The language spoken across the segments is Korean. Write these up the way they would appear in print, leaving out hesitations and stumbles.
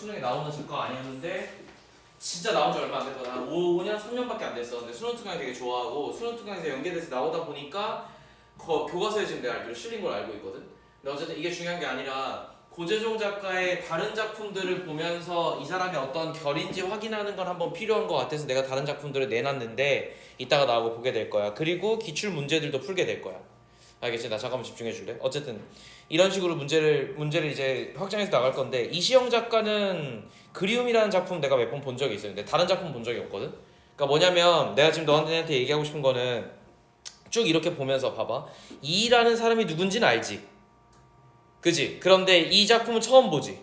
수능에 나오는 작가 아니었는데 진짜 나온 지 얼마 안 됐거든. 한 5년, 3년밖에 안 됐어. 근데 수능 특강이 되게 좋아하고 수능 특강에서 연계돼서 나오다 보니까 교과서에 지금 내가 알기로 실린 걸 알고 있거든. 근데 어쨌든 이게 중요한 게 아니라 고재종 작가의 다른 작품들을 보면서 이 사람이 어떤 결인지 확인하는 건 한번 필요한 것 같아서 내가 다른 작품들을 내놨는데 이따가 나오고 보게 될 거야. 그리고 기출 문제들도 풀게 될 거야. 알겠지? 나 잠깐만 집중해 줄래? 어쨌든 이런 식으로 문제를 이제 확장해서 나갈 건데 이시영 작가는 그리움이라는 작품 내가 몇 번 본 적이 있어요. 근데 다른 작품 본 적이 없거든. 그러니까 뭐냐면 내가 지금 너한테 얘기하고 싶은 거는 쭉 이렇게 보면서 봐봐. 이라는 사람이 누군지는 알지. 그지? 그런데 이 작품은 처음 보지.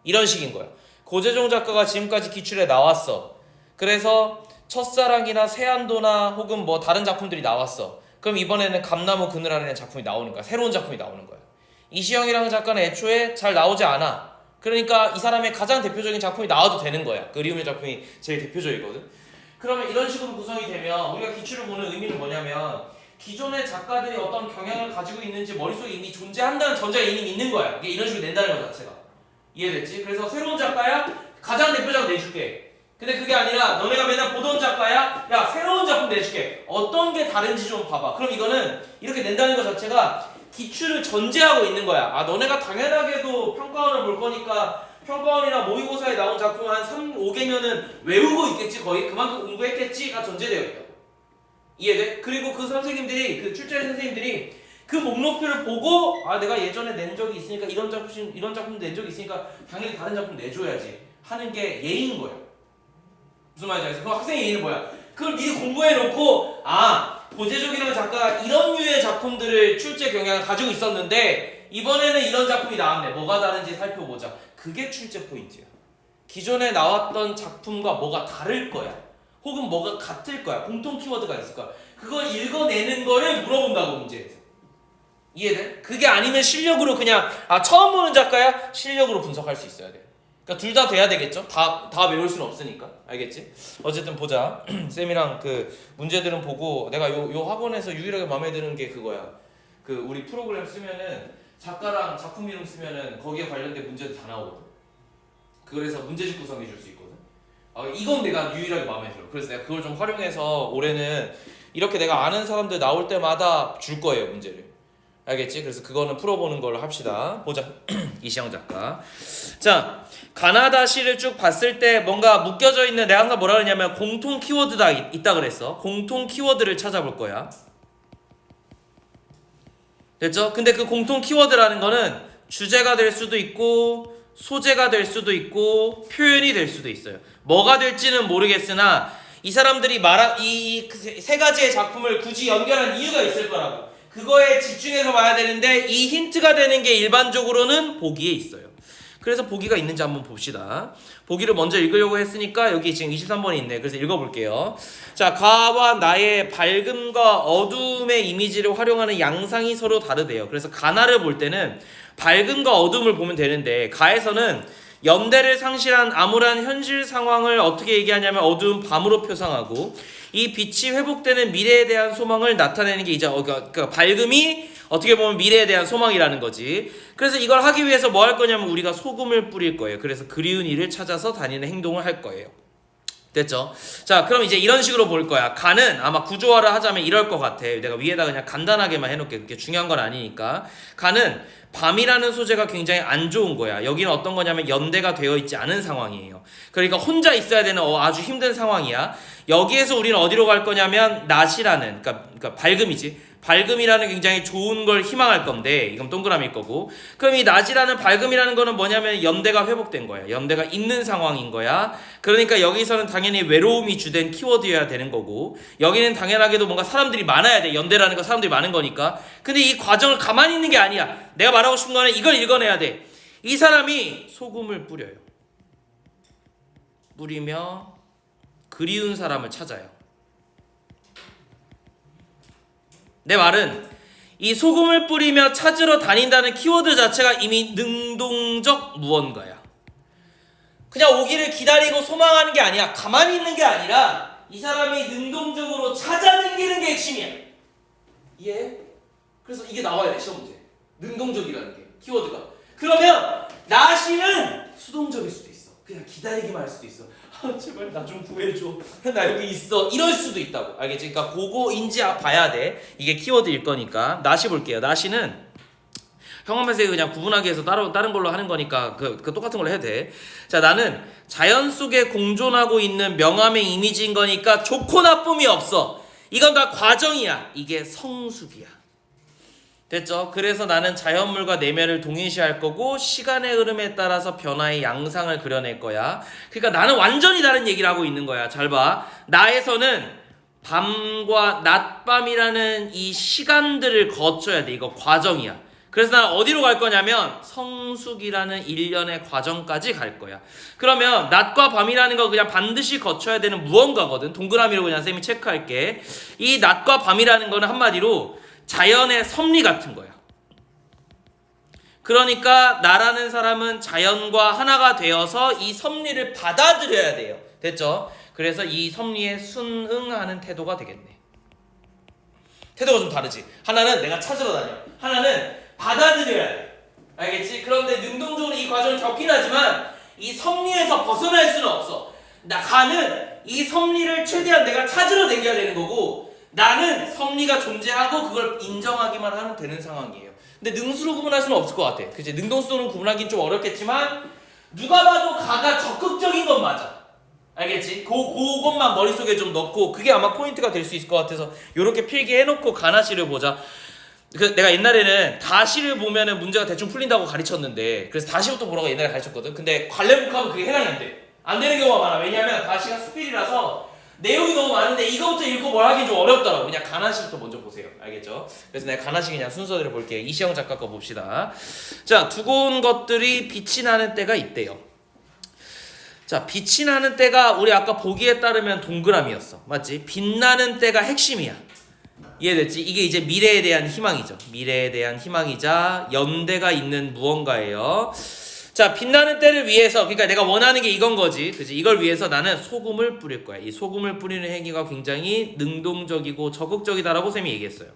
이런 식인 거야. 고재종 작가가 지금까지 기출에 나왔어. 그래서 첫사랑이나 세안도나 혹은 뭐 다른 작품들이 나왔어. 그럼 이번에는 감나무 그늘아래라는 작품이 나오는 거야. 새로운 작품이 나오는 거야. 이시영이라는 작가는 애초에 잘 나오지 않아. 그러니까 이 사람의 가장 대표적인 작품이 나와도 되는 거야. 그리움의 작품이 제일 대표적이거든. 그러면 이런 식으로 구성이 되면 우리가 기출을 보는 의미는 뭐냐면 기존의 작가들이 어떤 경향을 가지고 있는지 머릿속에 이미 존재한다는 전제가 이미 있는 거야. 이게 이런 식으로 낸다는 것 자체가. 이해됐지? 그래서 새로운 작가야? 가장 대표작을 내줄게. 근데 그게 아니라 너네가 맨날 보던 작가야? 야 새로운 작품 내줄게. 어떤 게 다른지 좀 봐봐. 그럼 이거는 이렇게 낸다는 것 자체가 기출을 전제하고 있는 거야. 아 너네가 당연하게도 평가원을 볼 거니까 평가원이나 모의고사에 나온 작품 한 3, 5개면은 외우고 있겠지. 거의 그만큼 공부했겠지가 전제되어 있다. 이해돼? 그리고 그 선생님들이 그 출제 선생님들이 그 목록표를 보고 아 내가 예전에 낸 적이 있으니까 이런 작품 낸 적이 있으니까 당연히 다른 작품 내줘야지 하는 게 예의인 거야. 무슨 말인지 알겠어? 그럼 학생의 예의는 뭐야? 그걸 미리 공부해놓고 아 고재종이라는 작가가 이런 류의 작품들을 출제 경향을 가지고 있었는데 이번에는 이런 작품이 나왔네. 뭐가 다른지 살펴보자. 그게 출제 포인트야. 기존에 나왔던 작품과 뭐가 다를 거야. 혹은 뭐가 같을 거야. 공통 키워드가 있을 거야. 그걸 읽어내는 거를 물어본다고 문제에서. 이해돼? 그게 아니면 실력으로 그냥 아 처음 보는 작가야? 실력으로 분석할 수 있어야 돼. 그러니까 둘 다 돼야 되겠죠? 다 외울 수는 없으니까. 알겠지? 어쨌든 보자. 쌤이랑 그 문제들은 보고 내가 요 학원에서 유일하게 마음에 드는 게 그거야. 그 우리 프로그램 쓰면은 작가랑 작품 이름 쓰면은 거기에 관련된 문제도 다 나오거든. 그래서 문제집 구성해 줄 수 있거든. 이건 내가 유일하게 마음에 들어. 그래서 내가 그걸 좀 활용해서 올해는 이렇게 내가 아는 사람들 나올 때마다 줄 거예요 문제를. 알겠지? 그래서 그거는 풀어보는 걸로 합시다. 보자. 이시영 작가. 자, 가나다 시를 쭉 봤을 때 뭔가 묶여져 있는 내가 항상 뭐라 그러냐면 공통 키워드가 있다 그랬어. 공통 키워드를 찾아볼 거야. 됐죠? 근데 그 공통 키워드라는 거는 주제가 될 수도 있고 소재가 될 수도 있고 표현이 될 수도 있어요. 뭐가 될지는 모르겠으나 이 사람들이 말한 이 세 가지의 작품을 굳이 연결한 이유가 있을 거라고. 그거에 집중해서 봐야 되는데 이 힌트가 되는 게 일반적으로는 보기에 있어요. 그래서 보기가 있는지 한번 봅시다. 보기를 먼저 읽으려고 했으니까 여기 지금 23번이 있네. 그래서 읽어볼게요. 자, 가와 나의 밝음과 어두움의 이미지를 활용하는 양상이 서로 다르대요. 그래서 가나를 볼 때는 밝음과 어둠을 보면 되는데 가에서는 연대를 상실한 암울한 현실 상황을 어떻게 얘기하냐면 어두운 밤으로 표상하고 이 빛이 회복되는 미래에 대한 소망을 나타내는 게 이제 그러니까 밝음이 어떻게 보면 미래에 대한 소망이라는 거지. 그래서 이걸 하기 위해서 뭐 할 거냐면 우리가 소금을 뿌릴 거예요. 그래서 그리운 이를 찾아서 다니는 행동을 할 거예요. 됐죠? 자, 그럼 이제 이런 식으로 볼 거야. 간은 아마 구조화를 하자면 이럴 것 같아. 내가 위에다 그냥 간단하게만 해놓을게. 그렇게 중요한 건 아니니까. 간은 밤이라는 소재가 굉장히 안 좋은 거야. 여기는 어떤 거냐면 연대가 되어 있지 않은 상황이에요. 그러니까 혼자 있어야 되는 아주 힘든 상황이야. 여기에서 우리는 어디로 갈 거냐면 낮이라는 그러니까 밝음이지. 밝음이라는 굉장히 좋은 걸 희망할 건데 이건 동그라미일 거고 그럼 이 낮이라는 밝음이라는 거는 뭐냐면 연대가 회복된 거야. 연대가 있는 상황인 거야. 그러니까 여기서는 당연히 외로움이 주된 키워드여야 되는 거고 여기는 당연하게도 뭔가 사람들이 많아야 돼. 연대라는 거 사람들이 많은 거니까. 근데 이 과정을 가만히 있는 게 아니야. 내가 말하고 싶은 거는 이걸 읽어내야 돼. 이 사람이 소금을 뿌려요. 뿌리며 그리운 사람을 찾아요. 내 말은 이 소금을 뿌리며 찾으러 다닌다는 키워드 자체가 이미 능동적 무언가야. 그냥 오기를 기다리고 소망하는 게 아니야. 가만히 있는 게 아니라 이 사람이 능동적으로 찾아다니는 게 핵심이야. 이해해? 그래서 이게 나와야 돼 시험 문제. 능동적이라는 게 키워드가. 그러면 나시는 수동적일 수도 있어. 그냥 기다리기만 할 수도 있어. 제발 나 좀 구해줘. 나 여기 있어. 이럴 수도 있다고. 알겠지? 그러니까 그거 인지 봐야 돼. 이게 키워드일 거니까. 나시 볼게요. 나시는 형용사에 그냥 구분하기 위해서 다른 걸로 하는 거니까 그 똑같은 걸로 해도 돼. 자, 나는 자연 속에 공존하고 있는 명암의 이미지인 거니까 좋고 나쁨이 없어. 이건 다 과정이야. 이게 성숙이야. 됐죠? 그래서 나는 자연물과 내면을 동일시할 거고 시간의 흐름에 따라서 변화의 양상을 그려낼 거야. 그러니까 나는 완전히 다른 얘기를 하고 있는 거야. 잘 봐. 나에서는 밤과 낮밤이라는 이 시간들을 거쳐야 돼. 이거 과정이야. 그래서 난 어디로 갈 거냐면 성숙이라는 일련의 과정까지 갈 거야. 그러면 낮과 밤이라는 거 그냥 반드시 거쳐야 되는 무언가거든. 동그라미로 그냥 쌤이 체크할게. 이 낮과 밤이라는 거는 한마디로 자연의 섭리 같은 거야. 그러니까 나라는 사람은 자연과 하나가 되어서 이 섭리를 받아들여야 돼요. 됐죠? 그래서 이 섭리에 순응하는 태도가 되겠네. 태도가 좀 다르지. 하나는 내가 찾으러 다녀. 하나는 받아들여야 돼. 알겠지? 그런데 능동적으로 이 과정을 겪긴 하지만 이 섭리에서 벗어날 수는 없어. 나는 이 섭리를 최대한 내가 찾으러 다녀야 되는 거고 나는 섭리가 존재하고 그걸 인정하기만 하면 되는 상황이에요. 근데 능수로 구분할 수는 없을 것 같아. 그치? 능동수로 구분하기는 좀 어렵겠지만 누가 봐도 가가 적극적인 건 맞아. 알겠지? 그것만 머릿속에 좀 넣고 그게 아마 포인트가 될 수 있을 것 같아서 요렇게 필기해놓고 가나시를 보자. 내가 옛날에는 다시를 보면은 문제가 대충 풀린다고 가르쳤는데 그래서 다시부터 보라고 옛날에 가르쳤거든. 근데 관례북하면 그게 해당이 안 돼. 안 되는 경우가 많아. 왜냐면 다시가 수필이라서 내용이 너무 많은데 이거부터 읽고 뭘 하긴 좀 어렵더라고. 그냥 가나시부터 먼저 보세요. 알겠죠? 그래서 내가 가나시 그냥 순서대로 볼게요. 이시영 작가 거 봅시다. 자, 두고온 것들이 빛이 나는 때가 있대요. 자, 빛이 나는 때가 우리 아까 보기에 따르면 동그라미였어. 맞지? 빛나는 때가 핵심이야. 이해됐지? 이게 이제 미래에 대한 희망이죠. 미래에 대한 희망이자 연대가 있는 무언가예요. 자, 빛나는 때를 위해서, 그러니까 내가 원하는 게 이건 거지. 그치? 이걸 위해서 나는 소금을 뿌릴 거야. 이 소금을 뿌리는 행위가 굉장히 능동적이고 적극적이다라고 쌤이 얘기했어요.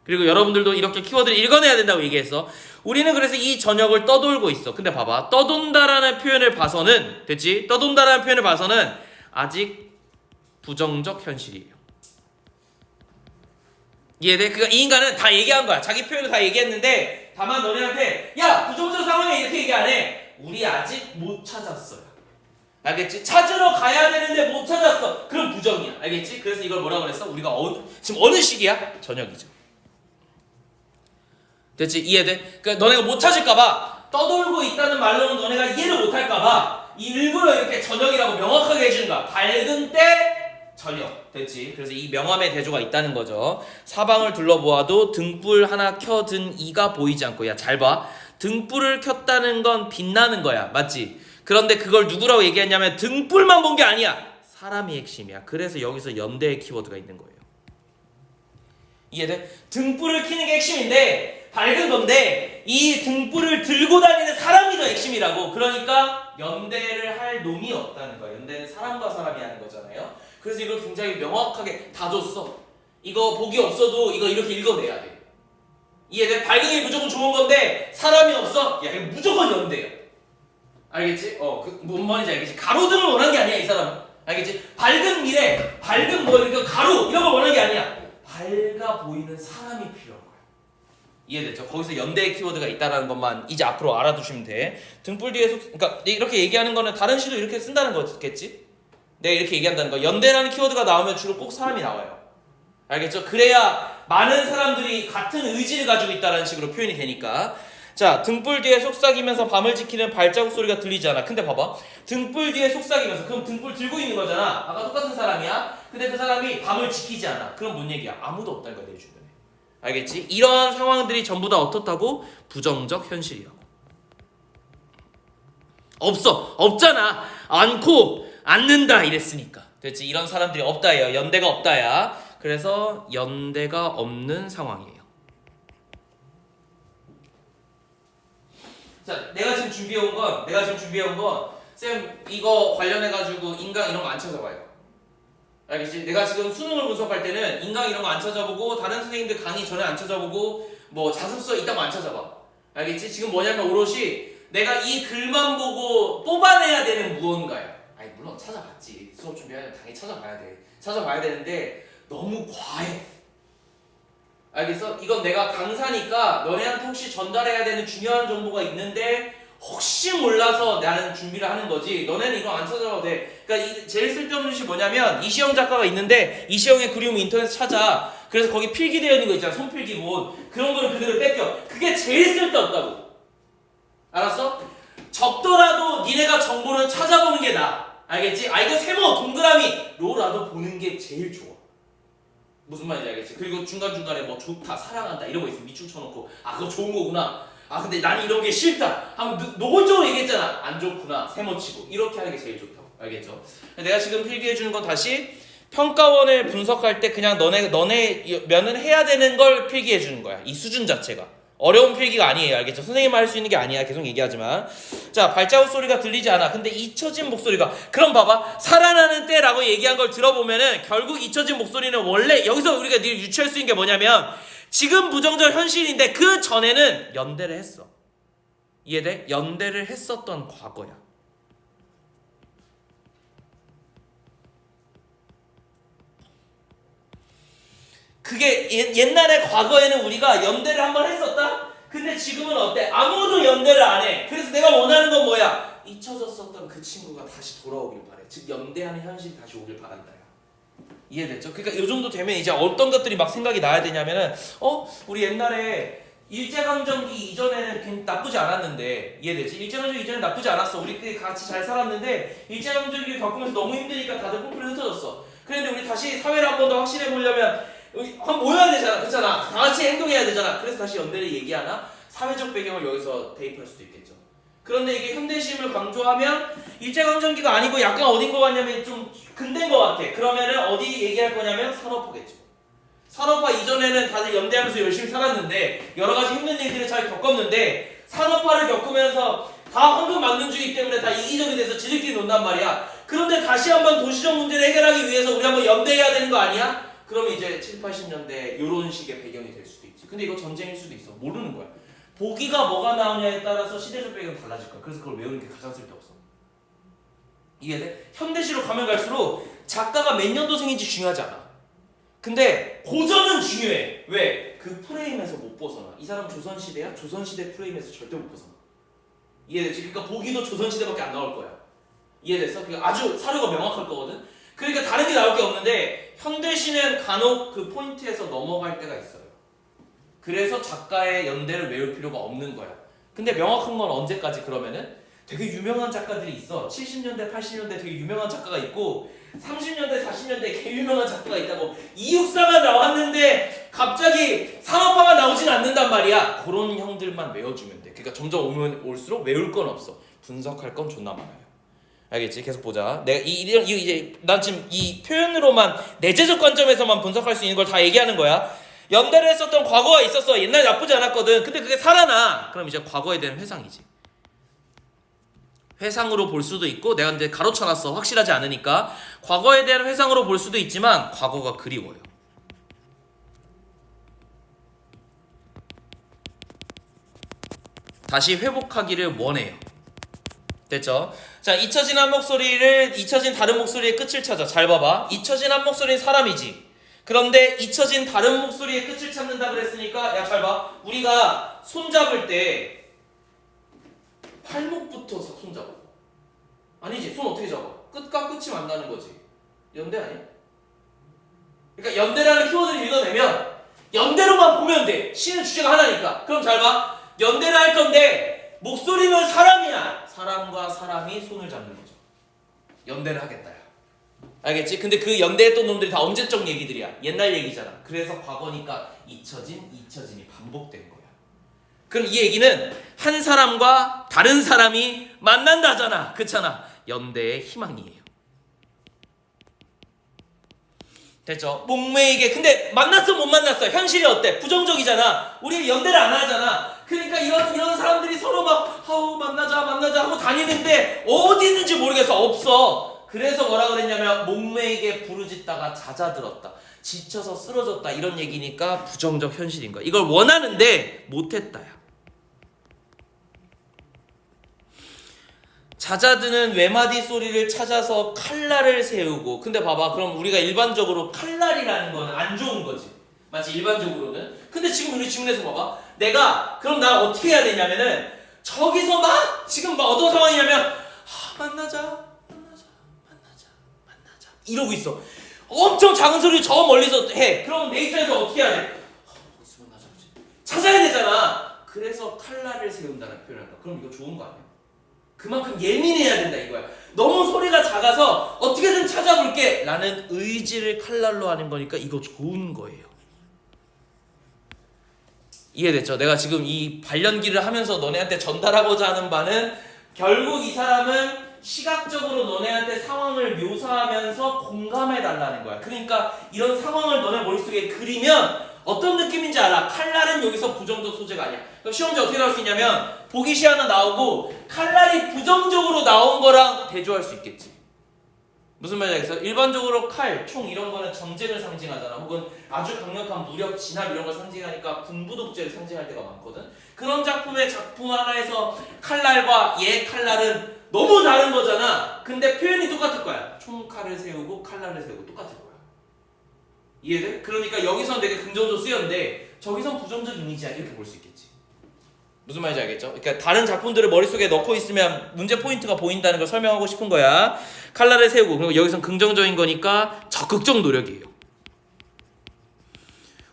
그리고 여러분들도 이렇게 키워드를 읽어내야 된다고 얘기했어. 우리는 그래서 이 저녁을 떠돌고 있어. 근데 봐봐. 떠돈다라는 표현을 봐서는, 됐지? 떠돈다라는 표현을 봐서는 아직 부정적 현실이에요. 이해돼? 그러니까 이 인간은 다 얘기한 거야. 자기 표현을 다 얘기했는데 다만 너네한테 야 부정적 상황에 이렇게 얘기 안 해. 우리 아직 못 찾았어요. 알겠지? 찾으러 가야 되는데 못 찾았어. 그럼 부정이야. 알겠지? 그래서 이걸 뭐라고 그랬어? 우리가 지금 어느 시기야? 저녁이죠. 됐지? 이해돼? 그러니까 너네가 못 찾을까봐 떠돌고 있다는 말로는 너네가 이해를 못 할까봐 일부러 이렇게 저녁이라고 명확하게 해주는 거야. 밝은 때 저녁. 됐지? 그래서 이 명암의 대조가 있다는 거죠. 사방을 둘러보아도 등불 하나 켜든 이가 보이지 않고. 야, 잘 봐. 등불을 켰다는 건 빛나는 거야. 맞지? 그런데 그걸 누구라고 얘기했냐면 등불만 본 게 아니야. 사람이 핵심이야. 그래서 여기서 연대의 키워드가 있는 거예요. 이해돼? 등불을 켜는 게 핵심인데 밝은 건데 이 등불을 들고 다니는 사람이 더 핵심이라고. 그러니까 연대를 할 놈이 없다는 거야. 연대는 사람과 사람이 하는 거잖아요. 그래서 이걸 굉장히 명확하게 다 줬어. 이거 복이 없어도 이거 이렇게 읽어내야 돼. 이해돼? 밝은 게 무조건 좋은 건데 사람이 없어? 야, 이거 무조건 연대야. 알겠지? 뭔 말인지 알겠지? 가로등을 원한 게 아니야, 이 사람은. 알겠지? 밝은 미래, 밝은 이렇게 가루 이런 걸 원한 게 아니야. 밝아 보이는 사람이 필요한 거야. 이해됐죠? 거기서 연대의 키워드가 있다는 것만 이제 앞으로 알아두시면 돼. 등불 뒤에 그러니까 이렇게 얘기하는 거는 다른 시도 이렇게 쓴다는 거겠지? 내가 이렇게 얘기한다는 거. 연대라는 키워드가 나오면 주로 꼭 사람이 나와요. 알겠죠? 그래야 많은 사람들이 같은 의지를 가지고 있다는 식으로 표현이 되니까. 자, 등불 뒤에 속삭이면서 밤을 지키는 발자국 소리가 들리지 않아. 근데 봐봐. 등불 뒤에 속삭이면서 그럼 등불 들고 있는 거잖아. 아까 똑같은 사람이야. 근데 그 사람이 밤을 지키지 않아. 그럼 뭔 얘기야? 아무도 없다는 거야, 내 주변에. 알겠지? 이런 상황들이 전부 다 어떻다고? 부정적 현실이라고. 없잖아. 않는다 이랬으니까. 됐지? 이런 사람들이 없다예요. 연대가 없다야. 그래서 연대가 없는 상황이에요. 자, 내가 지금 준비해온 건 쌤 이거 관련해가지고 인강 이런 거 안 찾아봐요. 알겠지? 내가 지금 수능을 분석할 때는 인강 이런 거 안 찾아보고 다른 선생님들 강의 전에 안 찾아보고 뭐 자습서 이딴 거 안 찾아봐. 알겠지? 지금 뭐냐면 오롯이 내가 이 글만 보고 뽑아내 찾아봐야 되는 무언가야. 아니 물론 찾아봤지. 수업 준비하면 당연히 찾아봐야 돼. 찾아봐야 되는데 너무 과해. 알겠어? 이건 내가 강사니까 너네한테 혹시 전달해야 되는 중요한 정보가 있는데 혹시 몰라서 나는 준비를 하는 거지. 너네는 이거 안 찾아봐도 돼. 그러니까 제일 쓸데없는 것이 뭐냐면 이시영 작가가 있는데 이시영의 그림 인터넷 찾아. 그래서 거기 필기되어 있는 거 있잖아. 손필기본. 그런 거를 그대로 뺏겨. 그게 제일 쓸데없다고. 알았어? 적더라도 니네가 정보를 찾아보는 게 나아. 알겠지? 아 이거 세모 동그라미로라도 보는 게 제일 좋아. 무슨 말인지 알겠지? 그리고 중간중간에 뭐 좋다, 사랑한다 이런 거 있으면 밑줄 쳐놓고 아 그거 좋은 거구나. 아 근데 난 이런 게 싫다. 한번 노골적으로 얘기했잖아. 안 좋구나. 세모치고 이렇게 하는 게 제일 좋다고. 알겠죠? 내가 지금 필기해주는 건 다시 평가원을 분석할 때 그냥 너네 면은 해야 되는 걸 필기해주는 거야. 이 수준 자체가. 어려운 필기가 아니에요. 알겠죠? 선생님만 할 수 있는 게 아니야. 계속 얘기하지만. 자, 발자국 소리가 들리지 않아. 근데 잊혀진 목소리가. 그럼 봐봐. 살아나는 때라고 얘기한 걸 들어보면은 결국 잊혀진 목소리는 원래 여기서 우리가 유추할 수 있는 게 뭐냐면 지금 부정적 현실인데 그 전에는 연대를 했어. 이해돼? 연대를 했었던 과거야. 그게 옛날에 과거에는 우리가 연대를 한번 했었다? 근데 지금은 어때? 아무도 연대를 안 해. 그래서 내가 원하는 건 뭐야? 잊혀졌었던 그 친구가 다시 돌아오길 바래. 즉 연대하는 현실이 다시 오길 바란다. 이해됐죠? 그러니까 이 정도 되면 이제 어떤 것들이 막 생각이 나야 되냐면은 우리 옛날에 일제강점기 이전에는 나쁘지 않았는데 이해되지? 일제강점기 이전에 나쁘지 않았어. 우리끼리 같이 잘 살았는데 일제강점기를 겪으면서 너무 힘드니까 다들 뿔뿔이 흩어졌어. 그런데 우리 다시 사회를 한 번 더 확실해 보려면 한번 모여야 되잖아. 그렇잖아. 다 같이 행동해야 되잖아. 그래서 다시 연대를 얘기하나? 사회적 배경을 여기서 대입할 수도 있겠죠. 그런데 이게 현대심을 강조하면 일제강점기가 아니고 약간 어딘 거 같냐면 좀 근대인 거 같아. 그러면은 어디 얘기할 거냐면 산업화겠죠. 산업화 이전에는 다들 연대하면서 열심히 살았는데 여러 가지 힘든 일들을 잘 겪었는데 산업화를 겪으면서 다 황금 만능주의 때문에 다 이기적이 돼서 지들끼리 논단 말이야. 그런데 다시 한번 도시적 문제를 해결하기 위해서 우리 한번 연대해야 되는 거 아니야? 그러면 이제 7, 80년대 이런 식의 배경이 될 수도 있지. 근데 이거 전쟁일 수도 있어. 모르는 거야. 보기가 뭐가 나오냐에 따라서 시대적 배경이 달라질 거야. 그래서 그걸 외우는 게 가장 쓸데없어. 이해돼? 현대시로 가면 갈수록 작가가 몇 년도생인지 중요하지 않아. 근데 고전은 중요해. 왜? 그 프레임에서 못 벗어나. 이 사람 조선시대야? 조선시대 프레임에서 절대 못 벗어나. 이해되지? 그러니까 보기도 조선시대밖에 안 나올 거야. 이해됐어? 그러니까 아주 사료가 명확할 거거든? 그러니까 다른 게 나올 게 없는데 현대시는 간혹 그 포인트에서 넘어갈 때가 있어요. 그래서 작가의 연대를 외울 필요가 없는 거야. 근데 명확한 건 언제까지 그러면은? 되게 유명한 작가들이 있어. 70년대, 80년대 되게 유명한 작가가 있고 30년대, 40년대 개 유명한 작가가 있다고. 이육사가 나왔는데 갑자기 산업화가 나오진 않는단 말이야. 그런 형들만 외워주면 돼. 그러니까 점점 오면 올수록 외울 건 없어. 분석할 건 존나 많아요. 알겠지? 계속 보자. 내가 이제 난 지금 이 표현으로만 내재적 관점에서만 분석할 수 있는 걸 다 얘기하는 거야. 연대를 했었던 과거가 있었어. 옛날에 나쁘지 않았거든. 근데 그게 살아나. 그럼 이제 과거에 대한 회상이지. 회상으로 볼 수도 있고 내가 이제 가로쳐놨어. 확실하지 않으니까. 과거에 대한 회상으로 볼 수도 있지만 과거가 그리워요. 다시 회복하기를 원해요. 됐죠? 자, 잊혀진 한 목소리를 잊혀진 다른 목소리의 끝을 찾아. 잘 봐봐. 잊혀진 한 목소리는 사람이지. 그런데 잊혀진 다른 목소리의 끝을 찾는다 그랬으니까 야, 잘 봐. 우리가 손잡을 때 팔목부터 손잡아. 아니지. 손 어떻게 잡아? 끝과 끝이 만나는 거지. 연대 아니야? 그러니까 연대라는 키워드를 읽어내면 연대로만 보면 돼. 시는 주제가 하나니까. 그럼 잘 봐. 연대를 할 건데 목소리는 사람이야. 사람과 사람이 손을 잡는 거죠. 연대를 하겠다야. 알겠지? 근데 그 연대했던 놈들이 다 언제적 얘기들이야. 옛날 얘기잖아. 그래서 과거니까 잊혀진이 반복된 거야. 그럼 이 얘기는 한 사람과 다른 사람이 만난다잖아. 그렇잖아. 연대의 희망이에요. 됐죠? 목매이게. 근데 만났어 못 만났어? 현실이 어때? 부정적이잖아. 우리 연대를 안 하잖아. 그러니까 이런 사람들이 서로 막 만나자 하고 다니는데 어디 있는지 모르겠어. 없어. 그래서 뭐라 그랬냐면 목매이게 부르짖다가 잦아들었다. 지쳐서 쓰러졌다. 이런 얘기니까 부정적 현실인 거야. 이걸 원하는데 못했다야. 잦아드는 외마디 소리를 찾아서 칼날을 세우고. 근데 봐봐, 그럼 우리가 일반적으로 칼날이라는 거는 안 좋은 거지, 맞지? 일반적으로는. 근데 지금 우리 질문에서 봐봐, 내가 그럼 나 어떻게 해야 되냐면은 저기서 막 지금 막 어떤 상황이냐면 만나자 이러고 있어. 엄청 작은 소리 저 멀리서 해. 그럼 내 입장에서 어떻게 해야 돼? 어디서 만나자 찾아야 되잖아. 그래서 칼날을 세운다는 표현을 한다. 그럼 이거 좋은 거 아니야? 그만큼 예민해야 된다 이거야. 너무 소리가 작아서 어떻게든 찾아볼게 라는 의지를 칼날로 하는 거니까 이거 좋은 거예요. 이해됐죠? 내가 지금 이 발연기를 하면서 너네한테 전달하고자 하는 바는 결국 이 사람은 시각적으로 너네한테 상황을 묘사하면서 공감해달라는 거야. 그러니까 이런 상황을 너네 머릿속에 그리면 어떤 느낌인지 알아. 칼날은 여기서 부정적 소재가 아니야. 그럼 시험지 어떻게 나올 수 있냐면 보기 시 하나 나오고 칼날이 부정적으로 나온 거랑 대조할 수 있겠지. 무슨 말인지 알겠어? 일반적으로 칼, 총 이런 거는 전쟁을 상징하잖아. 혹은 아주 강력한 무력, 진압 이런 걸 상징하니까 군부독재를 상징할 때가 많거든. 그런 작품 하나에서 칼날과 얘 칼날은 너무 다른 거잖아. 근데 표현이 똑같을 거야. 총칼을 세우고 칼날을 세우고 똑같을 거야. 이해돼? 그러니까 여기선 되게 긍정적 쓰였는데 저기선 부정적 이미지야 이렇게 볼 수 있겠지. 무슨 말인지 알겠죠? 그러니까 다른 작품들을 머릿속에 넣고 있으면 문제 포인트가 보인다는 걸 설명하고 싶은 거야. 칼날을 세우고. 그리고 여기선 긍정적인 거니까 적극적 노력이에요.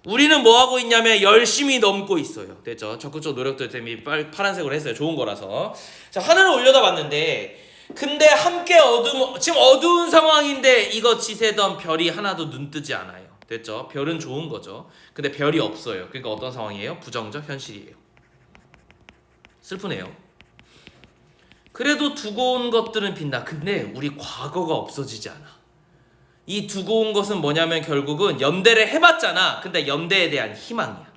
우리는 뭐 하고 있냐면 열심히 넘고 있어요. 됐죠? 적극적 노력들 때문에 파란색으로 했어요. 좋은 거라서. 자, 하늘을 올려다 봤는데 근데 함께 지금 어두운 상황인데 이거 지새던 별이 하나도 눈 뜨지 않아요. 됐죠? 별은 좋은 거죠. 근데 별이 없어요. 그러니까 어떤 상황이에요? 부정적 현실이에요. 슬프네요. 그래도 두고 온 것들은 빛나. 근데 우리 과거가 없어지지 않아. 이 두고 온 것은 뭐냐면 결국은 연대를 해봤잖아. 근데 연대에 대한 희망이야.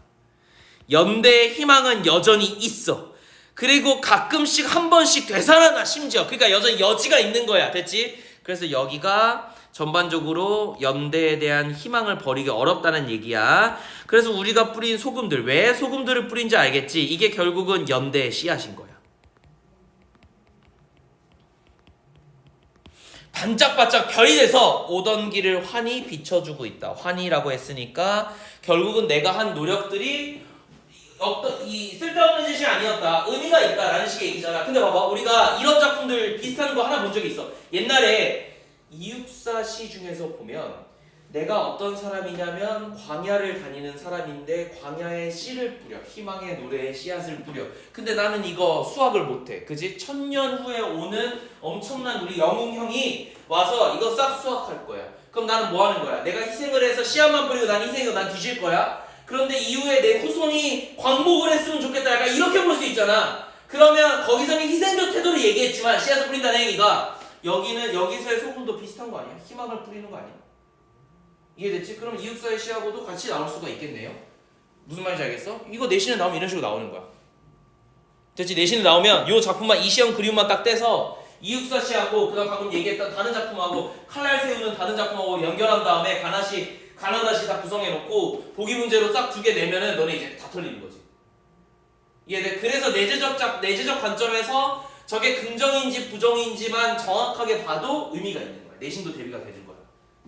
연대의 희망은 여전히 있어. 그리고 가끔씩 한 번씩 되살아나 심지어. 그러니까 여전히 여지가 있는 거야. 됐지? 그래서 여기가 전반적으로 연대에 대한 희망을 버리기 어렵다는 얘기야. 그래서 우리가 뿌린 소금들, 왜 소금들을 뿌린지 알겠지? 이게 결국은 연대의 씨앗인 거야. 반짝반짝 별이 돼서 오던 길을 환히 비춰주고 있다. 환히라고 했으니까 결국은 내가 한 노력들이 이 쓸데없는 짓이 아니었다. 의미가 있다라는 식의 얘기잖아. 근데 봐봐, 우리가 이런 작품들 비슷한 거 하나 본 적이 있어. 옛날에 이육사 시 중에서 보면 내가 어떤 사람이냐면 광야를 다니는 사람인데 광야에 씨를 뿌려. 희망의 노래에 씨앗을 뿌려. 근데 나는 이거 수학을 못해. 그지? 1000년 후에 오는 엄청난 우리 영웅 형이 와서 이거 싹 수학할 거야. 그럼 나는 뭐 하는 거야? 내가 희생을 해서 씨앗만 뿌리고 난 희생해서 난 뒤질 거야? 그런데 이후에 내 후손이 광복을 했으면 좋겠다. 약간 이렇게 볼 수 있잖아. 그러면 거기서는 희생적 태도를 얘기했지만 씨앗을 뿌린다는 행위가 여기서의 소금도 비슷한 거 아니야? 희망을 뿌리는 거 아니야? 이해됐지? 그럼 이육사의 시하고도 같이 나올 수가 있겠네요. 무슨 말인지 알겠어? 이거 내신에 나오면 이런 식으로 나오는 거야. 됐지? 내신에 나오면 이 작품만 이시영 그림만 딱 떼서 이육사 시하고 그다음 방금 얘기했던 다른 작품하고 칼날 세우는 다른 작품하고 연결한 다음에 가나다시 다 구성해놓고 보기 문제로 싹 두 개 내면은 너네 이제 다 털리는 거지. 이해돼? 그래서 내재적 관점에서 저게 긍정인지 부정인지만 정확하게 봐도 의미가 있는 거야. 내신도 대비가 되는 거야.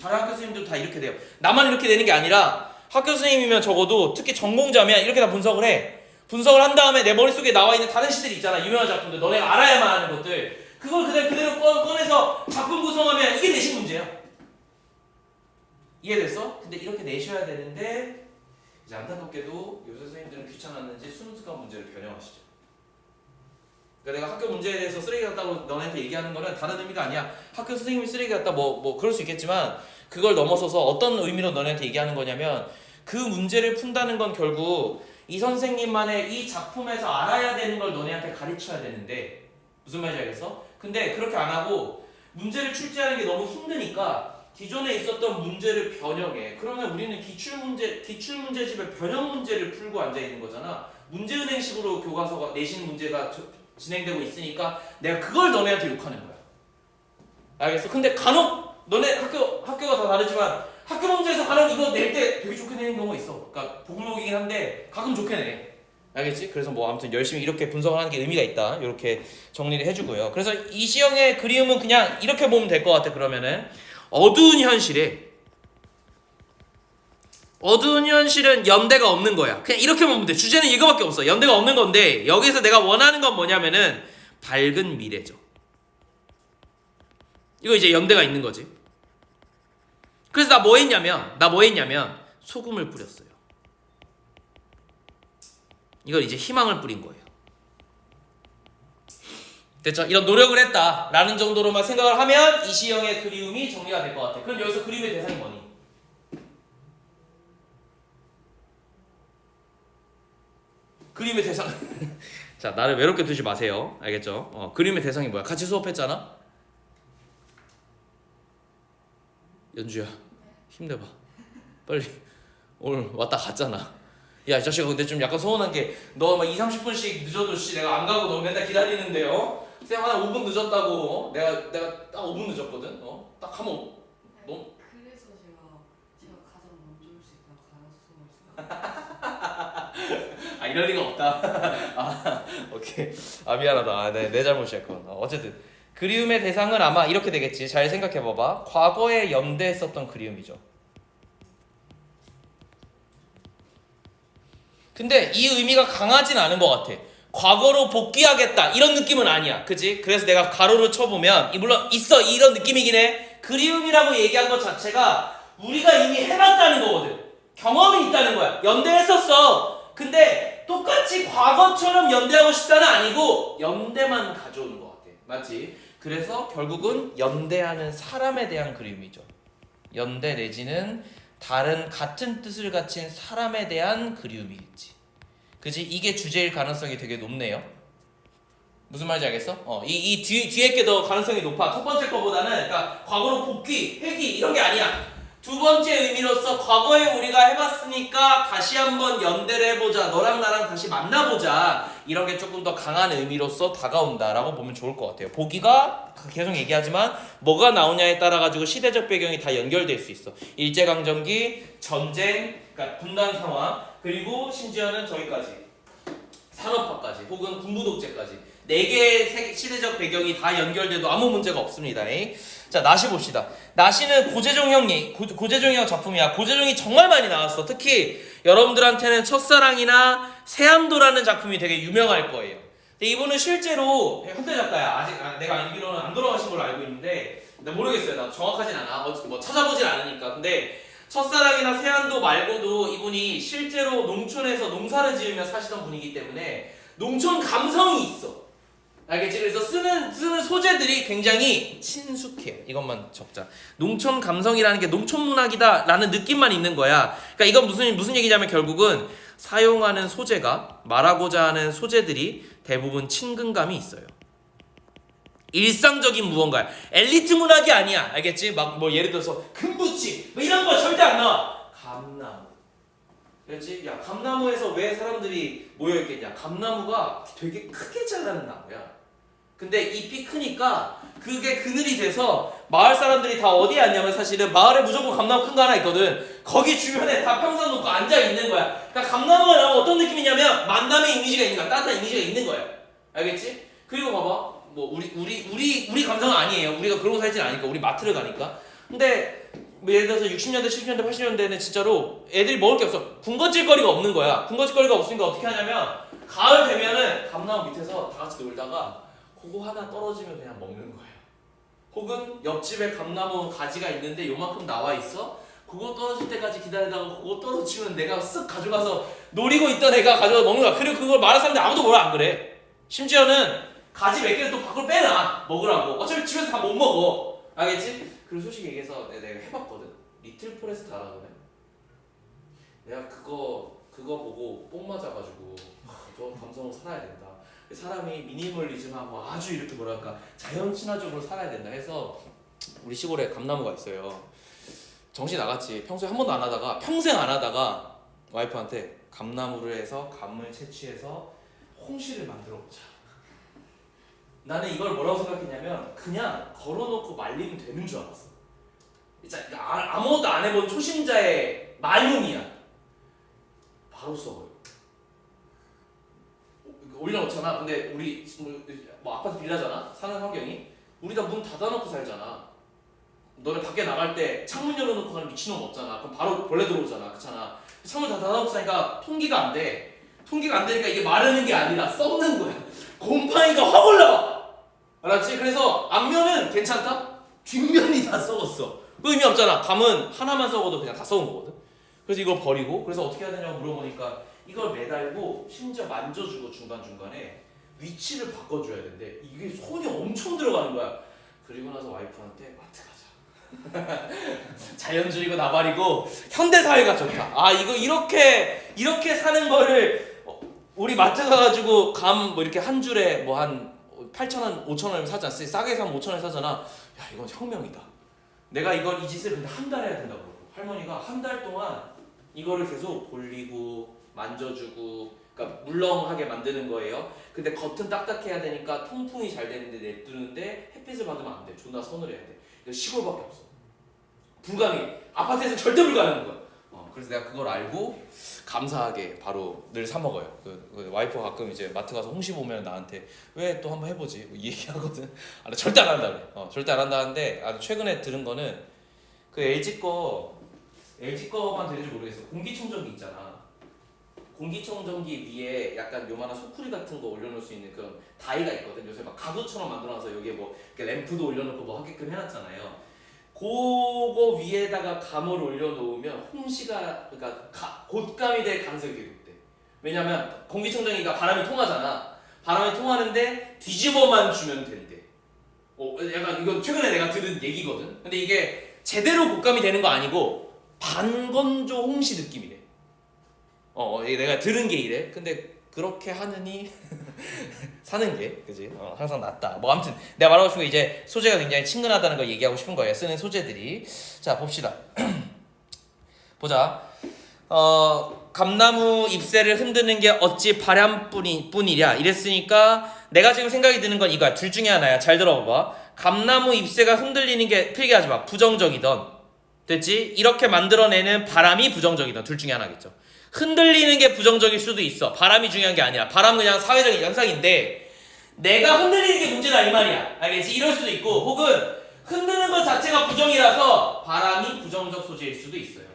다른 학교 선생님들도 다 이렇게 돼요. 나만 이렇게 되는 게 아니라 학교 선생님이면 적어도 특히 전공자면 이렇게 다 분석을 해. 분석을 한 다음에 내 머릿속에 나와 있는 다른 시들이 있잖아. 유명한 작품들. 너네가 알아야만 하는 것들. 그걸 그대로 꺼내서 작품 구성하면 이게 내신 문제야. 이해됐어? 근데 이렇게 내셔야 되는데 이제 안타깝게도 요새 선생님들은 귀찮았는지 수능특강 문제를 변형하시죠. 그러니까 내가 학교 문제에 대해서 쓰레기 같다고 너네한테 얘기하는 거는 다른 의미가 아니야. 학교 선생님이 쓰레기 같다 뭐 그럴 수 있겠지만 그걸 넘어서서 어떤 의미로 너네한테 얘기하는 거냐면 그 문제를 푼다는 건 결국 이 선생님만의 이 작품에서 알아야 되는 걸 너네한테 가르쳐야 되는데 무슨 말인지 알겠어? 근데 그렇게 안 하고 문제를 출제하는 게 너무 힘드니까 기존에 있었던 문제를 변형해. 그러면 우리는 기출문제집의 변형 문제를 풀고 앉아있는 거잖아. 문제은행식으로 교과서가 내신 문제가 진행되고 있으니까 내가 그걸 너네한테 욕하는 거야. 알겠어? 근데 간혹 너네 학교가 다 다르지만 학교 문제에서 간혹 이거 낼 때 되게 좋게 내는 경우가 있어. 그러니까 복불복이긴 한데 가끔 좋게 내. 알겠지? 그래서 뭐 아무튼 열심히 이렇게 분석을 하는 게 의미가 있다. 이렇게 정리를 해주고요. 그래서 이 시형의 그리움은 그냥 이렇게 보면 될 것 같아. 그러면은 어두운 현실은 연대가 없는 거야. 그냥 이렇게 보면 돼. 주제는 이거밖에 없어. 연대가 없는 건데 여기서 내가 원하는 건 뭐냐면은 밝은 미래죠. 이거 이제 연대가 있는 거지. 그래서 나 뭐 했냐면 소금을 뿌렸어요. 이걸 이제 희망을 뿌린 거예요. 됐죠? 이런 노력을 했다라는 정도로만 생각을 하면 이시영의 그리움이 정리가 될 것 같아. 그럼 여기서 그림의 대상이 뭐니? 그림의 대상. 자, 나를 외롭게 두지 마세요. 알겠죠? 그림의 대상이 뭐야? 같이 수업했잖아? 연주야, 힘내봐. 빨리. 오늘 왔다 갔잖아. 야, 이 자식아, 근데 좀 약간 서운한 게 너 막 2-30분씩 늦어도 내가 안 가고 너 맨날 기다리는데요. 쌤 한 5분 늦었다고. 내가 딱 5분 늦었거든. 딱 하면 너. 그래서 제가 가장 먼저 올 수 있다고 가르쳐. 아, 이럴 리가 없다. 아, 오케이. 아, 미안하다. 내 잘못이야 그건. 어쨌든 그리움의 대상은 아마 이렇게 되겠지. 잘 생각해봐봐. 과거에 연대했었던 그리움이죠. 근데 이 의미가 강하진 않은 것 같아. 과거로 복귀하겠다 이런 느낌은 아니야. 그치? 그래서 내가 가로를 쳐보면 물론 있어 이런 느낌이긴 해. 그리움이라고 얘기한 것 자체가 우리가 이미 해봤다는 거거든. 경험이 있다는 거야. 연대했었어. 근데 똑같이 과거처럼 연대하고 싶다는 아니고 연대만 가져오는 것 같아. 맞지? 그래서 결국은 연대하는 사람에 대한 그리움이죠. 연대 내지는 다른 같은 뜻을 가진 사람에 대한 그리움이겠지. 그지? 이게 주제일 가능성이 되게 높네요. 무슨 말인지 알겠어? 이 뒤에 게 더 가능성이 높아. 첫 번째 거보다는 그러니까 과거로 복귀, 회귀 이런 게 아니야. 두 번째 의미로서 과거에 우리가 해봤으니까 다시 한번 연대를 해보자. 너랑 나랑 다시 만나보자. 이런 게 조금 더 강한 의미로서 다가온다라고 보면 좋을 것 같아요. 보기가 계속 얘기하지만 뭐가 나오냐에 따라 가지고 시대적 배경이 다 연결될 수 있어. 일제강점기, 전쟁, 그러니까 분단 상황, 그리고 심지어는 저기까지 산업화까지 혹은 군부독재까지 4개의 시대적 배경이 다 연결돼도 아무 문제가 없습니다. 자, 나시 봅시다. 나시는 고재종 형 작품이야. 고재종이 정말 많이 나왔어. 특히 여러분들한테는 첫사랑이나 세안도라는 작품이 되게 유명할 거예요. 근데 이분은 실제로 현대 작가야. 아직 내가 알기로는 안 돌아가신 걸로 알고 있는데 나 모르겠어요. 나 정확하진 않아. 뭐 찾아보진 않으니까. 근데 첫사랑이나 세안도 말고도 이분이 실제로 농촌에서 농사를 지으며 사시던 분이기 때문에 농촌 감성이 있어. 알겠지? 그래서 쓰는 소재들이 굉장히 친숙해. 이것만 적자. 농촌 감성이라는 게 농촌 문학이다라는 느낌만 있는 거야. 그러니까 이건 무슨 얘기냐면 결국은 사용하는 소재가 말하고자 하는 소재들이 대부분 친근감이 있어요. 일상적인 무언가야. 엘리트 문학이 아니야. 알겠지? 막 뭐 예를 들어서 금붙이 뭐 이런 거 절대 안 나와. 감나무. 그렇지? 야, 감나무에서 왜 사람들이 모여있겠냐? 감나무가 되게 크게 자라는 나무야. 근데 잎이 크니까 그게 그늘이 돼서 마을 사람들이 다 어디에 앉냐면 사실은 마을에 무조건 감나무 큰 거 하나 있거든. 거기 주변에 다 평상 놓고 앉아있는 거야. 그러니까 감나무가 나오면 어떤 느낌이냐면 만남의 이미지가 있는 거야. 따뜻한 이미지가 있는 거야. 알겠지? 그리고 봐봐. 뭐 우리 감성은 아니에요. 우리가 그러고 살진 않으니까. 우리 마트를 가니까. 근데 뭐 예를 들어서 60년대, 70년대, 80년대는 진짜로 애들이 먹을 게 없어. 군것질거리가 없는 거야. 군것질거리가 없으니까 어떻게 하냐면 가을 되면은 감나무 밑에서 다 같이 놀다가 그거 하나 떨어지면 그냥 먹는 거야. 혹은 옆집에 감나무 가지가 있는데 요만큼 나와 있어. 그거 떨어질 때까지 기다리다가 그거 떨어지면 내가 쓱 가져가서 노리고 있던 애가 가져가서 먹는 거야. 그리고 그걸 말할 사람들 아무도 뭐라 안 그래. 심지어는 가지 몇 개를 또 밖으로 빼놔. 먹으라고. 어차피 집에서 다 못 먹어. 알겠지? 그리고 솔직히 얘기해서 내가 해봤거든. 리틀 포레스트 알아 너네? 내가 그거 보고 뽕 맞아가지고 저 감성으로 살아야 된다. 사람이 미니멀리즘하고 아주 이렇게 뭐랄까 자연 친화적으로 살아야 된다 해서 우리 시골에 감나무가 있어요. 정신 나갔지. 평소에 한 번도 안 하다가 평생 안 하다가 와이프한테 감나무를 해서 감을 채취해서 홍시를 만들어 보자. 나는 이걸 뭐라고 생각했냐면 그냥 걸어놓고 말리면 되는 줄 알았어. 진짜 아무것도 안 해본 초심자의 만용이야. 바로 썩어요. 올려놓잖아. 근데 우리 뭐 아파트 빌라잖아. 사는 환경이 우리 다 문 닫아놓고 살잖아. 너네 밖에 나갈 때 창문 열어놓고 가는 미친놈 없잖아. 그럼 바로 벌레 들어오잖아. 그렇잖아. 창문 다 닫아놓고 사니까 통기가 안 돼. 통기가 안 되니까 이게 마르는 게 아니라 썩는 거야. 곰팡이가 확 올라와. 알았지? 그래서 앞면은 괜찮다? 뒷면이 다 썩었어. 그 의미 없잖아. 감은 하나만 썩어도 그냥 다 썩은 거거든. 그래서 이걸 버리고 그래서 어떻게 해야 되냐고 물어보니까 이걸 매달고 심지어 만져주고 중간중간에 위치를 바꿔줘야 된대. 이게 손이 엄청 들어가는 거야. 그리고 나서 와이프한테 마트 가자. 자연주의고 나발이고 현대사회가 좋다. 아 이거 이렇게 사는 거를 우리 마트 가가지고 감 뭐 이렇게 한 줄에 뭐 한 8,000원, 5,000원이면 사지 않지? 싸게 사면 5,000원에 사잖아. 야 이건 혁명이다. 내가 이 짓을 근데 한 달 해야 된다고. 할머니가 한 달 동안 이거를 계속 돌리고 만져주고 그러니까 물렁하게 만드는 거예요. 근데 겉은 딱딱해야 되니까 통풍이 잘 되는데 냅두는데 햇빛을 받으면 안 돼. 존나 서늘해야 돼. 이거 시골밖에 없어. 불가능해. 아파트에서 절대 불가능한 거야. 그래서 내가 그걸 알고 감사하게 바로 늘 사 먹어요. 그 와이프가 가끔 이제 마트 가서 홍시 보면 나한테 왜 또 한번 해보지 뭐 얘기하거든. 아, 나 절대 안 한다 그래. 절대 안 한다는데 최근에 들은 거는 그 LG 거만 되는지 모르겠어. 공기청정기 있잖아. 공기청정기 위에 약간 요만한 소쿠리 같은 거 올려놓을 수 있는 그런 다이가 있거든. 요새 막 가구처럼 만들어놔서 여기에 뭐 램프도 올려놓고 뭐 하게끔 해놨잖아요. 그거 위에다가 감을 올려놓으면 홍시가 그러니까 곶감이 될 가능성이 되게 높대. 왜냐면 공기청정기가 바람이 통하잖아. 바람이 통하는데 뒤집어만 주면 된대. 약간 이건 최근에 내가 들은 얘기거든. 근데 이게 제대로 곶감이 되는 거 아니고 반건조 홍시 느낌이래. 내가 들은 게 이래. 근데 그렇게 하느니 사는 게 그지? 항상 낫다. 뭐 아무튼 내가 말하고 싶은 게 이제 소재가 굉장히 친근하다는 걸 얘기하고 싶은 거예요. 쓰는 소재들이. 자 봅시다. 보자. 감나무 잎새를 흔드는 게 어찌 바람뿐이랴 이랬으니까 내가 지금 생각이 드는 건 이거야. 둘 중에 하나야. 잘 들어봐봐. 감나무 잎새가 흔들리는 게 필기하지 마. 부정적이던 됐지? 이렇게 만들어내는 바람이 부정적이던 둘 중에 하나겠죠. 흔들리는 게 부정적일 수도 있어. 바람이 중요한 게 아니라 바람은 그냥 사회적인 현상인데 내가 흔들리는 게 문제다 이 말이야. 알겠지? 이럴 수도 있고 혹은 흔드는 것 자체가 부정이라서 바람이 부정적 소재일 수도 있어요.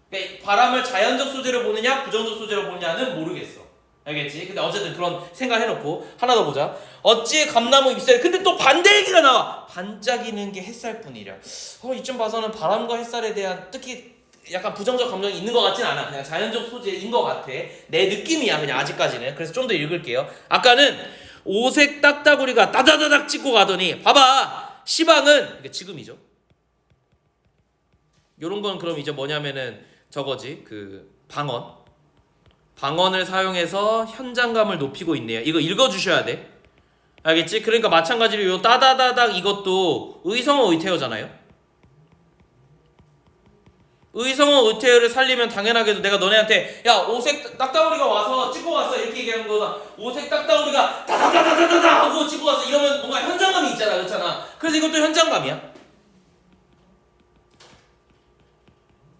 그러니까 바람을 자연적 소재로 보느냐 부정적 소재로 보느냐는 모르겠어. 알겠지? 근데 어쨌든 그런 생각해놓고 하나 더 보자. 어찌 감나무 잎새 근데 또 반대 얘기가 나와. 반짝이는 게 햇살뿐이랴. 이쯤 봐서는 바람과 햇살에 대한 특히 약간 부정적 감정이 있는 것 같진 않아. 그냥 자연적 소재인 것 같아. 내 느낌이야 그냥 아직까지는. 그래서 좀 더 읽을게요. 아까는 오색 딱따구리가 따다다닥 찍고 가더니 봐봐 시방은 이게 지금이죠. 요런 건 그럼 이제 뭐냐면은 저거지 그 방언을 사용해서 현장감을 높이고 있네요. 이거 읽어주셔야 돼. 알겠지? 그러니까 마찬가지로 요 따다다닥 이것도 의성어 의태어잖아요. 의성어 의태어를 살리면 당연하게도 내가 너네한테 야 오색 딱따구리가 와서 찍고 왔어 이렇게 얘기하는 거다. 오색 딱따구리가 다다다다다다 하고 찍고 왔어 이러면 뭔가 현장감이 있잖아. 그렇잖아. 그래서 이것도 현장감이야.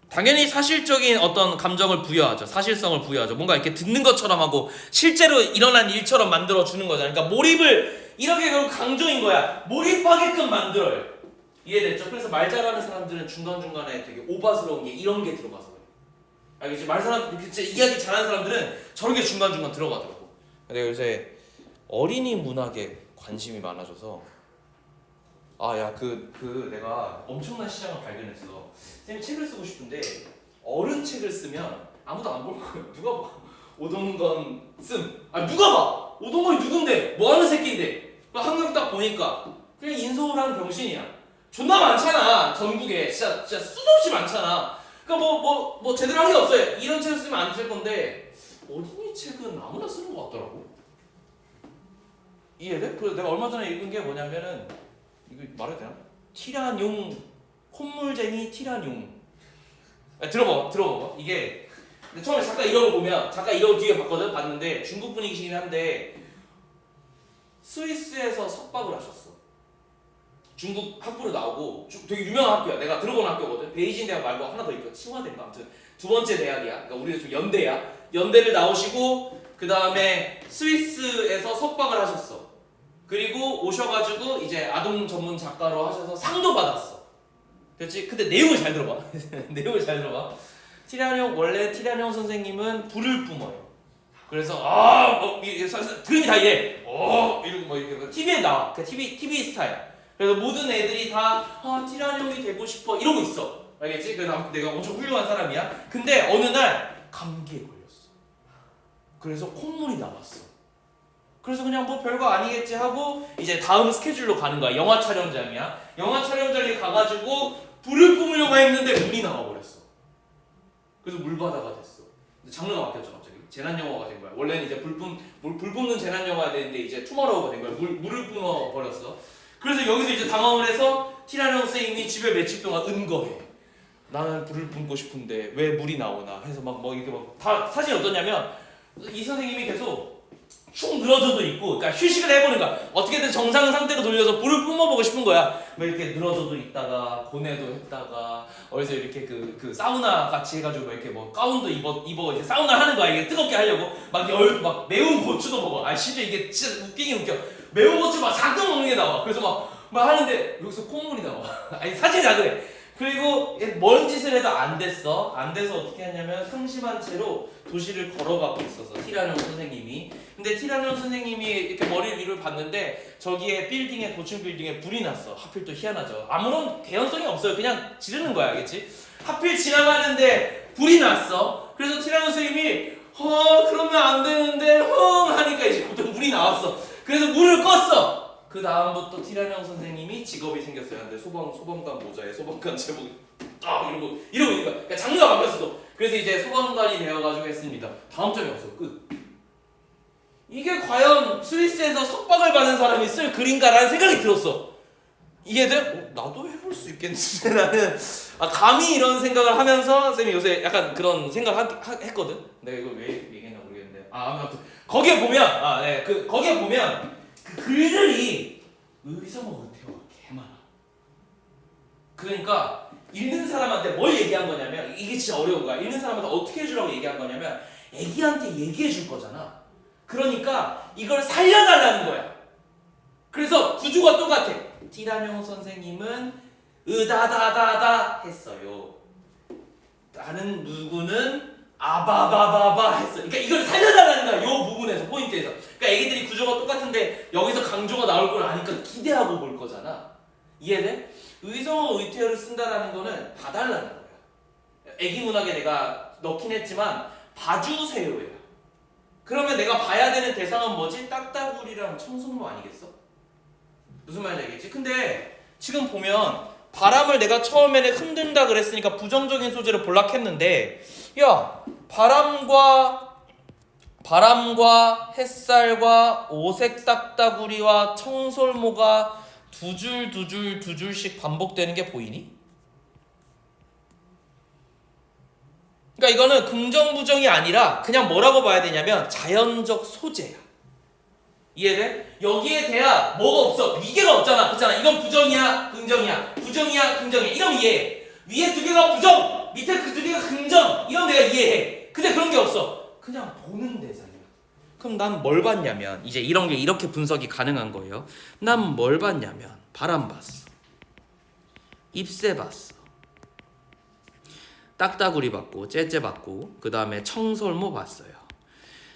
당연히 사실적인 어떤 감정을 부여하죠. 사실성을 부여하죠. 뭔가 이렇게 듣는 것처럼 하고 실제로 일어난 일처럼 만들어주는 거잖아. 그러니까 몰입을 이렇게 결국 강조인 거야. 몰입하게끔 만들어요. 이해됐죠? 그래서 말 잘하는 사람들은 중간중간에 되게 오바스러운 게 이런 게 들어가서 그래. 알겠지? 진짜 이야기 잘하는 사람들은 저런 게 중간중간 들어가더라고. 내가 요새 어린이 문학에 관심이 많아져서 내가 엄청난 시장을 발견했어. 쌤 책을 쓰고 싶은데 어른 책을 쓰면 아무도 안 볼 거야. 누가 봐? 오동건 씀. 누가 봐? 오동건이 누군데? 뭐 하는 새끼인데? 한강 딱 보니까 그냥 인서울하는 병신이야. 존나 많잖아. 전국에 진짜 수도 없이 많잖아. 그러니까 뭐 제대로 한 게 없어요. 이런 책을 쓰면 안 될 건데 어린이 책은 아무나 쓰는 것 같더라고. 이해돼? 그래서 내가 얼마 전에 읽은 게 뭐냐면은 이거 말해도 되나? 티란용 콧물쟁이 티란용. 들어봐. 이게 처음에 잠깐 이런 거 보면 잠깐 이런 거 뒤에 봤는데 중국 분이시긴 한데 스위스에서 석박을 하셨어. 중국 학부로 나오고 되게 유명한 학교야. 내가 들어본 학교거든. 베이징 대학 말고 하나 더 있거든. 칭화대인가 아무튼 두 번째 대학이야. 그러니까 우리가 좀 연대야. 연대를 나오시고 그 다음에 스위스에서 석박을 하셨어. 그리고 오셔가지고 이제 아동 전문 작가로 하셔서 상도 받았어. 그렇지? 근데 내용을 잘 들어봐. 내용을 잘 들어봐. 원래 티라노 선생님은 불을 뿜어요. 그래서 들으니 다 이래. 이러고 뭐 이렇게 TV에 나와. 그 TV 스타일. 그래서 모든 애들이 다 티라노 형이 되고 싶어 이러고 있어. 알겠지? 그래서 내가 엄청 훌륭한 사람이야. 근데 어느 날 감기에 걸렸어. 그래서 콧물이 나왔어. 그래서 그냥 뭐 별거 아니겠지 하고 이제 다음 스케줄로 가는 거야. 영화 촬영장이야. 영화 촬영장에 가가지고 불을 뿜으려고 했는데 물이 나와버렸어. 그래서 물바다가 됐어. 장르가 바뀌었죠 갑자기. 재난 영화가 된 거야. 원래는 이제 불 뿜는 재난 영화가 되는데 이제 투머로우가 된 거야. 물을 뿜어 버렸어. 그래서 여기서 이제 당황을 해서 티라노 선생님이 집에 며칠 동안 은거해. 나는 불을 뿜고 싶은데 왜 물이 나오나 해서 막 뭐 이렇게 막 다 사진이 어떠냐면 이 선생님이 계속 축 늘어져도 있고, 그러니까 휴식을 해보는 거야. 어떻게든 정상 상태로 돌려서 불을 뿜어보고 싶은 거야. 뭐 이렇게 늘어져도 있다가 고뇌도 했다가 어디서 이렇게 그 사우나 같이 해가지고 뭐 이렇게 뭐 가운도 입어 이제 사우나 하는 거야. 이게 뜨겁게 하려고 막 매운 고추도 먹어. 심지어 이게 진짜 웃기긴 웃겨. 매운 고추 막 작정 먹는 게 나와. 그래서 막 하는데 여기서 콧물이 나와. 사진이 다 그래. 그리고 뭔 짓을 해도 안 됐어. 안 돼서 어떻게 하냐면 상심한 채로 도시를 걸어가고 있어서 티라노 선생님이. 근데 티라노 선생님이 이렇게 머리 위를 봤는데 저기에 빌딩에 고층 빌딩에 불이 났어. 하필 또 희한하죠. 아무런 개연성이 없어요. 그냥 지르는 거야, 알겠지? 하필 지나가는데 불이 났어. 그래서 티라노 선생님이 그러면 안 되는데 하니까 이제 보통 물이 나왔어. 그래서 물을 껐어. 그 다음부터 티라노 선생님이 직업이 생겼어요. 근데 소방관 모자에 소방관 제복 이러고 있는 거야. 그러니까 장르가 바뀌었어. 그래서 이제 소방관이 되어가지고 했습니다. 다음 점이 없어. 끝. 이게 과연 스위스에서 석박을 받은 사람이 쓸 글인가라는 생각이 들었어. 이해돼? 나도 해볼 수 있겠는데 나는 감히 이런 생각을 하면서 쌤이 요새 약간 그런 생각을 했거든. 내가 이거 왜 얘기했나 모르겠는데 아무튼 거기에 보면 거기에 보면 그 글들이 의성어 의태어가 개 많아. 그러니까 읽는 사람한테 뭘 얘기한 거냐면 이게 진짜 어려운 거야. 읽는 사람한테 어떻게 해주라고 얘기한 거냐면 애기한테 얘기해 줄 거잖아. 그러니까 이걸 살려달라는 거야. 그래서 구조가 똑같아. 티라노 선생님은 으다다다다 했어요. 나는 누구는 아바바바바 했어. 그러니까 이걸 살려달라는 거야. 요 부분에서 포인트에서. 그러니까 애기들이 구조가 똑같은데 여기서 강조가 나올 걸 아니까 기대하고 볼 거잖아. 이해돼? 의성어 의태어를 쓴다라는 거는 봐달라는 거야. 애기 문학에 내가 넣긴 했지만 봐주세요야. 그러면 내가 봐야 되는 대상은 뭐지? 딱따구리랑 청송모 아니겠어? 무슨 말인지 알겠지? 근데 지금 보면 바람을 내가 처음에는 흔든다 그랬으니까 부정적인 소재로 볼락했는데 야 바람과 햇살과 오색 딱따구리와 청솔모가 두 줄씩 반복되는 게 보이니? 그러니까 이거는 긍정 부정이 아니라 그냥 뭐라고 봐야 되냐면 자연적 소재야. 이해돼? 여기에 대야 뭐가 없어. 위계가 없잖아. 그렇잖아. 이건 부정이야 긍정이야. 부정이야 긍정이야. 이러면 이해해. 위에 두 개가 부정 밑에 그 두 개가 긍정. 이건 내가 이해해. 근데 그런 게 없어. 그냥 보는 대상이야. 그럼 난 뭘 봤냐면 이제 이런 게 이렇게 분석이 가능한 거예요. 난 뭘 봤냐면 바람 봤어. 잎새 봤어. 딱따구리 봤고 째째 봤고 그 다음에 청솔모 봤어요.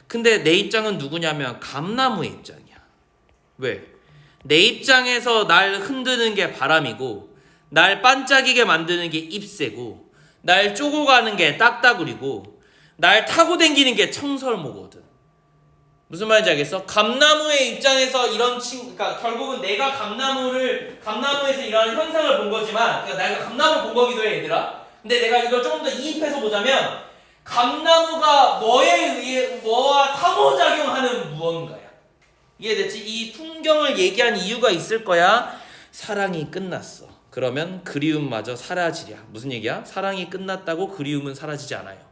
근데 내 입장은 누구냐면 감나무의 입장이야. 왜? 내 입장에서 날 흔드는 게 바람이고 날 반짝이게 만드는 게 잎새고 날 쪼고 가는 게 딱따구리고 날 타고 댕기는 게 청설모거든. 무슨 말인지 알겠어? 감나무의 입장에서 그러니까 결국은 내가 감나무에서 이러한 현상을 본 거지만 그러니까 내가 감나무를 본 거기도 해 얘들아. 근데 내가 이걸 조금 더 이입해서 보자면 감나무가 뭐와 상호작용하는 무언가야. 이해됐지? 이 풍경을 얘기한 이유가 있을 거야. 사랑이 끝났어. 그러면 그리움마저 사라지랴. 무슨 얘기야? 사랑이 끝났다고 그리움은 사라지지 않아요.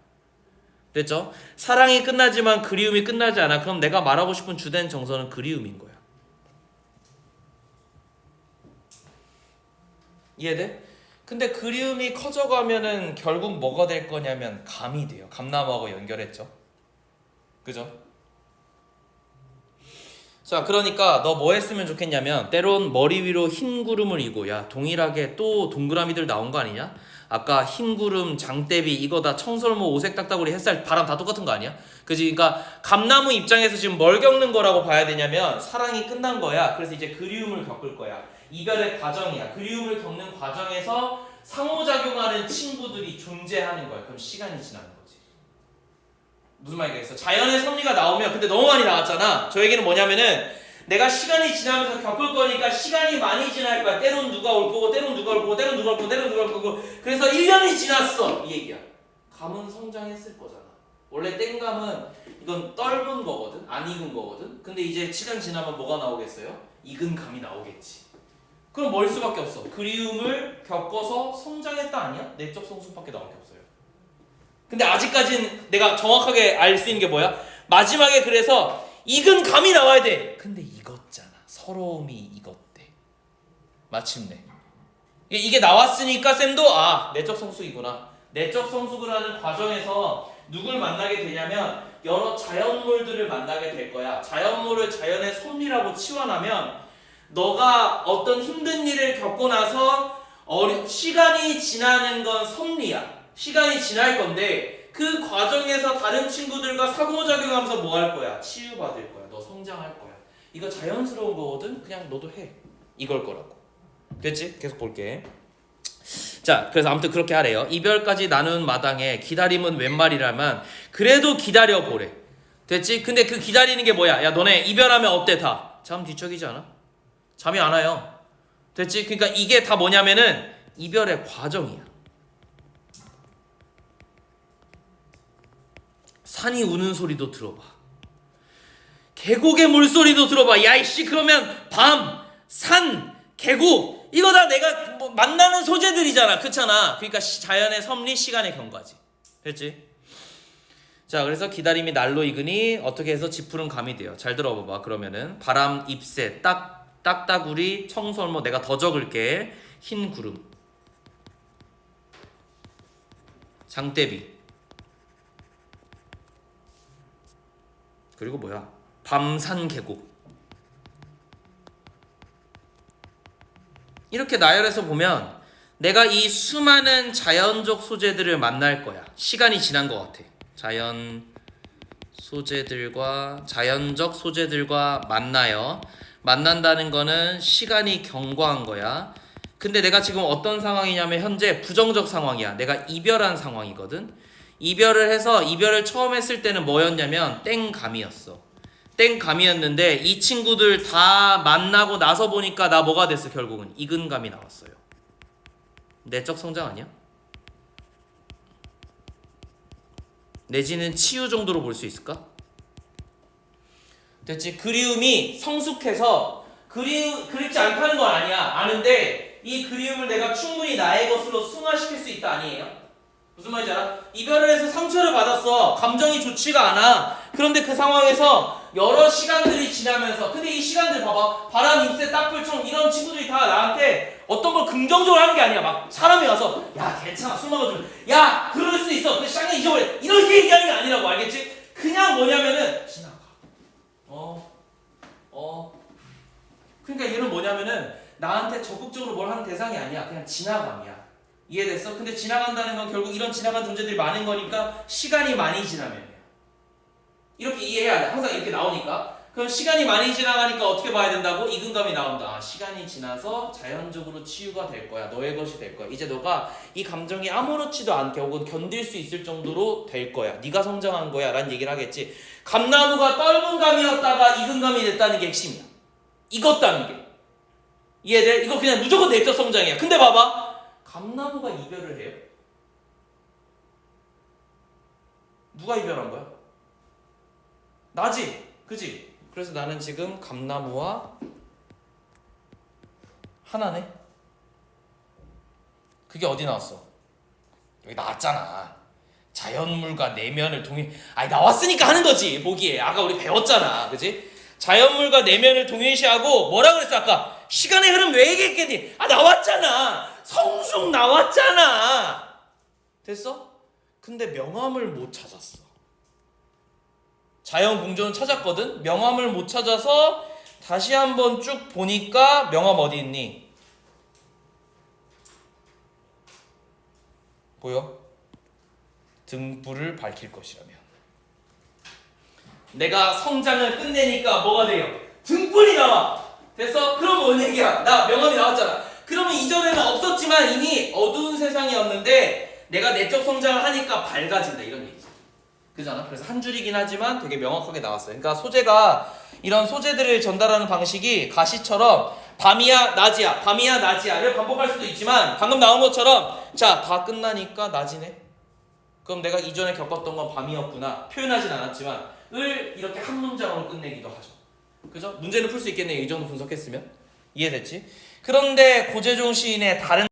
됐죠? 사랑이 끝나지만 그리움이 끝나지 않아. 그럼 내가 말하고 싶은 주된 정서는 그리움인 거야. 이해돼? 근데 그리움이 커져가면은 결국 뭐가 될 거냐면 감이 돼요. 감나무하고 연결했죠. 그죠? 자, 그러니까 너 뭐 했으면 좋겠냐면 때론 머리 위로 흰 구름을 이고, 야 동일하게 또 동그라미들 나온 거 아니냐? 아까 흰 구름, 장대비 이거 다 청설모, 오색 딱따구리, 햇살, 바람 다 똑같은 거 아니야? 그지? 그러니까 감나무 입장에서 지금 뭘 겪는 거라고 봐야 되냐면 사랑이 끝난 거야. 그래서 이제 그리움을 겪을 거야. 이별의 과정이야. 그리움을 겪는 과정에서 상호작용하는 친구들이 존재하는 거야. 그럼 시간이 지나는 거지. 무슨 말이겠어? 자연의 섭리가 나오면, 근데 너무 많이 나왔잖아. 저 얘기는 뭐냐면은 내가 시간이 지나면서 겪을 거니까 시간이 많이 지날 거야. 때론 누가 올 거고, 때론 누가 올 거고, 때론 누가 올 거고, 때론 누가 올 거고. 그래서 1년이 지났어. 이 얘기야. 감은 성장했을 거잖아. 원래 땡감은 이건 떫은 거거든. 안 익은 거거든. 근데 이제 시간 지나면 뭐가 나오겠어요? 익은 감이 나오겠지. 그럼 뭘 수밖에 없어. 그리움을 겪어서 성장했다 아니야? 내적 성숙밖에 나올 게 없어요. 근데 아직까지는 내가 정확하게 알 수 있는 게 뭐야? 마지막에 그래서 익은 감이 나와야 돼. 근데 익었잖아. 서러움이 익었대. 마침내. 이게 나왔으니까 쌤도 내적 성숙이구나. 내적 성숙을 하는 과정에서 누굴 만나게 되냐면 여러 자연물들을 만나게 될 거야. 자연물을 자연의 섭리라고 치환하면 너가 어떤 힘든 일을 겪고 나서 시간이 지나는 건 섭리야. 시간이 지날 건데 그 과정에서 다른 친구들과 상호작용하면서 뭐 할 거야? 치유받을 거야. 너 성장할 거야. 이거 자연스러운 거거든. 그냥 너도 해. 이걸 거라고. 됐지? 계속 볼게. 자, 그래서 아무튼 그렇게 하래요. 이별까지 나눈 마당에 기다림은 웬 말이라면 그래도 기다려보래. 됐지? 근데 그 기다리는 게 뭐야? 야 너네 이별하면 어때 다? 잠 뒤척이지 않아? 잠이 안 와요. 됐지? 그러니까 이게 다 뭐냐면은 이별의 과정이야. 산이 우는 소리도 들어봐. 계곡의 물소리도 들어봐. 야이씨, 그러면 밤, 산, 계곡 이거 다 내가 만나는 소재들이잖아. 그렇잖아. 그러니까 자연의 섭리, 시간의 경과지. 됐지? 자, 그래서 기다림이 날로 익으니 어떻게 해서 짙푸른 감이 돼요. 잘 들어봐봐. 그러면은 바람, 잎새, 딱따구리, 청설모. 내가 더 적을게. 흰 구름, 장대비, 그리고 뭐야? 밤산 계곡. 이렇게 나열해서 보면 내가 이 수많은 자연적 소재들을 만날 거야. 시간이 지난 것 같아. 자연적 소재들과 만나요. 만난다는 거는 시간이 경과한 거야. 근데 내가 지금 어떤 상황이냐면 현재 부정적 상황이야. 내가 이별한 상황이거든. 이별을 해서 이별을 처음 했을 때는 뭐였냐면 땡감이었어. 땡감이었는데 이 친구들 다 만나고 나서 보니까 나 뭐가 됐어? 결국은 익은 감이 나왔어요. 내적 성장 아니야? 내지는 치유 정도로 볼 수 있을까? 됐지? 그리움이 성숙해서 그립지 않다는 건 아니야. 아는데 이 그리움을 내가 충분히 나의 것으로 승화시킬 수 있다 아니에요? 무슨 말인지 알아? 이별을 해서 상처를 받았어. 감정이 좋지가 않아. 그런데 그 상황에서 여러 시간들이 지나면서, 근데 이 시간들 봐봐. 바람, 잎새, 딱풀청 이런 친구들이 다 나한테 어떤 걸 긍정적으로 하는 게 아니야. 막 사람이 와서 야 괜찮아 술 먹어주면 야 그럴 수 있어. 그 시간에 잊어버려. 이렇게 얘기하는 게 아니라고. 알겠지? 그냥 뭐냐면은 지나가. 그러니까 얘는 뭐냐면은 나한테 적극적으로 뭘 하는 대상이 아니야. 그냥 지나감이야. 이해됐어? 근데 지나간다는 건 결국 이런 지나간 존재들이 많은 거니까 시간이 많이 지나면 돼요. 이렇게 이해해야 돼. 항상 이렇게 나오니까. 그럼 시간이 많이 지나가니까 어떻게 봐야 된다고? 익은감이 나온다. 시간이 지나서 자연적으로 치유가 될 거야. 너의 것이 될 거야. 이제 너가 이 감정이 아무렇지도 않게 혹은 견딜 수 있을 정도로 될 거야. 네가 성장한 거야 라는 얘기를 하겠지. 감나무가 떫은 감이었다가 익은 감이 됐다는 게 핵심이야. 익었다는 게. 이해돼? 이거 그냥 무조건 내적 성장이야. 근데 봐봐. 감나무가 이별을 해요? 누가 이별한 거야? 나지? 그지? 그래서 나는 지금 감나무와 하나네? 그게 어디 나왔어? 여기 나왔잖아. 자연물과 내면을 나왔으니까 하는 거지. 보기에 아까 우리 배웠잖아. 그지? 자연물과 내면을 동일시하고 뭐라 그랬어 아까? 시간의 흐름 왜 얘기했겠니? 나왔잖아. 성숙 나왔잖아. 됐어? 근데 명암을 못 찾았어. 자연 공존을 찾았거든. 명암을 못 찾아서 다시 한번 쭉 보니까 명암 어디 있니? 보여? 등불을 밝힐 것이라며. 내가 성장을 끝내니까 뭐가 돼요? 등불이 나와. 됐어? 그럼 뭔 얘기야? 나 명암이 나왔잖아. 그러면 이전에는 없었지만 이미 어두운 세상이었는데 내가 내적 성장을 하니까 밝아진다, 이런 얘기지. 그잖아. 그래서 한 줄이긴 하지만 되게 명확하게 나왔어요. 그러니까 소재가 이런 소재들을 전달하는 방식이 가시처럼 밤이야 낮이야 밤이야 낮이야를 반복할 수도 있지만 방금 나온 것처럼 자, 다 끝나니까 낮이네. 그럼 내가 이전에 겪었던 건 밤이었구나. 표현하진 않았지만 을 이렇게 한 문장으로 끝내기도 하죠. 그죠? 문제는 풀 수 있겠네요. 이 정도 분석했으면. 이해됐지? 그런데 고재종 시인의 다른